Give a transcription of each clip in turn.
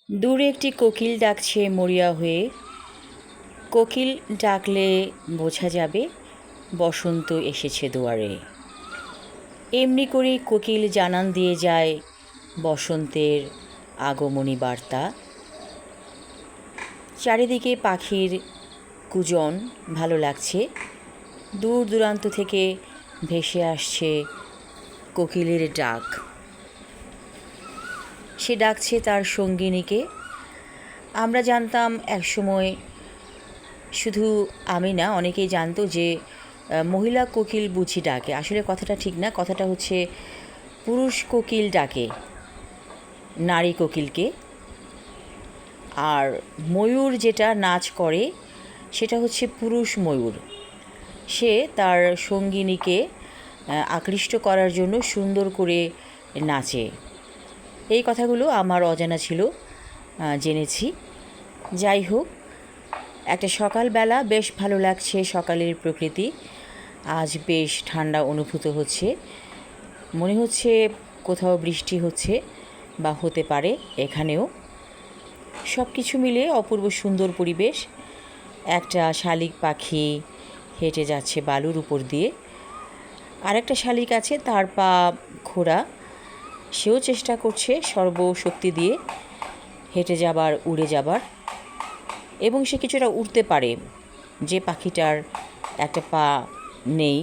দূরে একটি কোকিল ডাকছে মরিয়া হয়ে। কোকিল ডাকলে বোঝা যাবে বসন্ত এসেছে দুয়ারে। এমনি করেই কোকিল জানান দিয়ে যায় বসন্তের আগমনী বার্তা। চারিদিকে পাখির কুজন ভালো লাগছে। দূর দূরান্ত থেকে ভেসে আসছে কোকিলের ডাক। সে ডাকছে তার সঙ্গিনীকে। আমরা জানতাম একসময়, শুধু আমি না, অনেকেই জানতো যে মহিলা কোকিল বুঝি ডাকে। আসলে কথাটা ঠিক না, কথাটা হচ্ছে পুরুষ কোকিল ডাকে নারী কোকিলকে। আর ময়ূর যেটা নাচ করে সেটা হচ্ছে পুরুষ ময়ূর। সে তার সঙ্গিনীকে আকৃষ্ট করার জন্য সুন্দর করে নাচে। এই কথাগুলো আমার অজানা ছিল, জেনেছি। যাই হোক, একটা সকালবেলা বেশ ভালো লাগছে। সকালের প্রকৃতি আজ বেশ ঠান্ডা অনুভূত হচ্ছে। মনে হচ্ছে কোথাও বৃষ্টি হচ্ছে বা হতে পারে এখানেও। সব কিছু মিলে অপূর্ব সুন্দর পরিবেশ। একটা শালিক পাখি হেঁটে যাচ্ছে বালুর উপর দিয়ে। আরেকটা শালিক আছে, তার পা খোঁড়া। সেও চেষ্টা করছে সর্বশক্তি দিয়ে হেঁটে যাবার, উড়ে যাবার, এবং সে কিছুটা উড়তে পারে। যে পাখিটার একটা পা নেই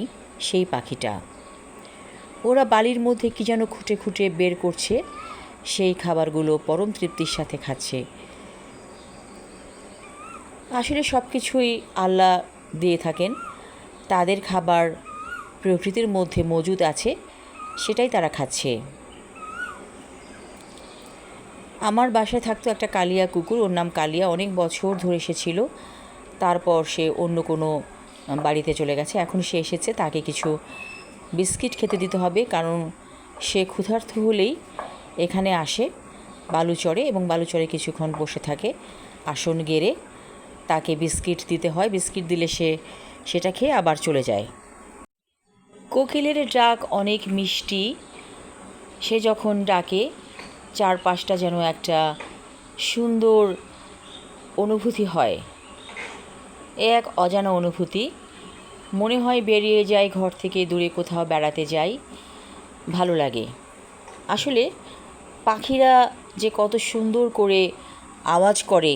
সেই পাখিটা। ওরা বালির মধ্যে কী যেন খুঁটে খুঁটে বের করছে, সেই খাবারগুলো পরম তৃপ্তির সাথে খাচ্ছে। আসলে সব কিছুই আল্লাহ দিয়ে থাকেন। তাদের খাবার প্রকৃতির মধ্যে মজুদ আছে, সেটাই তারা খাচ্ছে। আমার বাসায় থাকতো একটা কালিয়া কুকুর, ওর নাম কালিয়া। অনেক বছর ধরে এসেছিল, তারপর সে অন্য কোনো বাড়িতে চলে গেছে। এখন সে এসেছে, তাকে কিছু বিস্কিট খেতে দিতে হবে, কারণ সে ক্ষুধার্ত হলেই এখানে আসে বালুচরে, এবং বালুচরে কিছুক্ষণ বসে থাকে আসন গেড়ে। তাকে বিস্কিট দিতে হয়। বিস্কিট দিলে সে সেটা খেয়ে আবার চলে যায়। কোকিলের ডাক অনেক মিষ্টি। সে যখন ডাকে চারপাশটা যেন একটা সুন্দর অনুভূতি হয়। এক অজানা অনুভূতি। মনে হয় বেরিয়ে যাই ঘর থেকে, দূরে কোথাও বেড়াতে যাই, ভালো লাগে। আসলে পাখিরা যে কত সুন্দর করে আওয়াজ করে,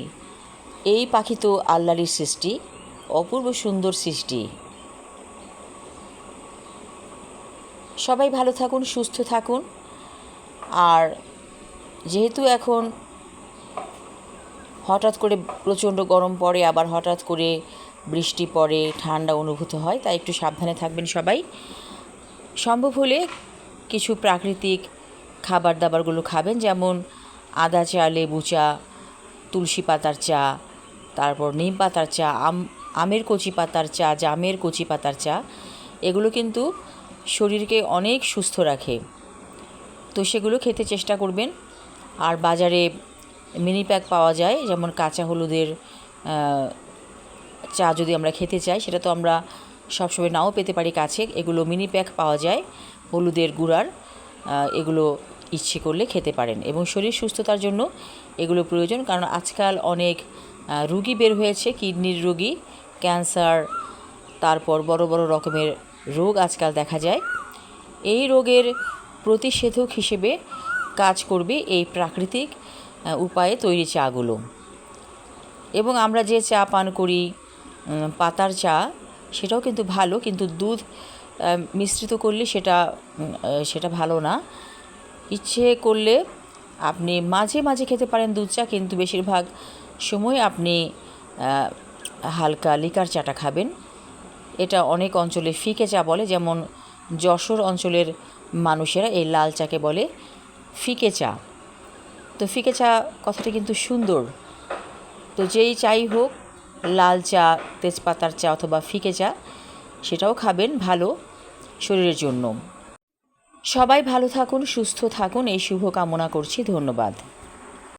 এই পাখি তো আল্লাহরই সৃষ্টি, অপূর্ব সুন্দর সৃষ্টি। সবাই ভালো থাকুন, সুস্থ থাকুন। আর যেহেতু এখন হঠাৎ করে প্রচণ্ড গরম পড়ে, আবার হঠাৎ করে বৃষ্টি পড়ে, ঠান্ডা অনুভূত হয়, তাই একটু সাবধানে থাকবেন সবাই। সম্ভব হলে কিছু প্রাকৃতিক খাবার দাবারগুলো খাবেন, যেমন আদা চা, লেবু চা, তুলসী পাতার চা, তারপর নিম পাতার চা, আমের কচি পাতার চা, জামের কচি পাতার চা। এগুলো কিন্তু শরীরকে অনেক সুস্থ রাখে, তো সেগুলো খেতে চেষ্টা করবেন। আর বাজারে মিনি প্যাক পাওয়া যায়, যেমন কাঁচা হলুদের চা যদি আমরা খেতে চাই, সেটা তো আমরা সবসময় নাও পেতে পারি কাছে। এগুলো মিনি প্যাক পাওয়া যায় হলুদের গুঁড়ার। এগুলো ইচ্ছে করলে খেতে পারেন, এবং শরীর সুস্থতার জন্য এগুলো প্রয়োজন। কারণ আজকাল অনেক রুগী বের হয়েছে, কিডনির রুগী, ক্যান্সার, তারপর বড় বড় রকমের রোগ আজকাল দেখা যায়। এই রোগের প্রতিষেধক হিসেবে কাজ করবে এই প্রাকৃতিক উপায়ে তৈরি চাগুলো। এবং আমরা যে চা পান করি, পাতার চা, সেটাও কিন্তু ভালো, কিন্তু দুধ মিশ্রিত করলে সেটা ভালো না। ইচ্ছে করলে আপনি মাঝে মাঝে খেতে পারেন দুধ চা, কিন্তু বেশিরভাগ সময় আপনি হালকা লিকার চাটা খাবেন। এটা অনেক অঞ্চলে ফিকে চা বলে, যেমন যশোর অঞ্চলের মানুষেরা এই লাল চাকে বলে ফিকে চা। তো ফিকে চা কথাটা কিন্তু সুন্দর। তো যেই চাই হোক, লাল চা, তেজপাতার চা অথবা ফিকে চা, সেটাও খাবেন, ভালো শরীরের জন্য। সবাই ভালো থাকুন, সুস্থ থাকুন, এই শুভ কামনা করছি। ধন্যবাদ।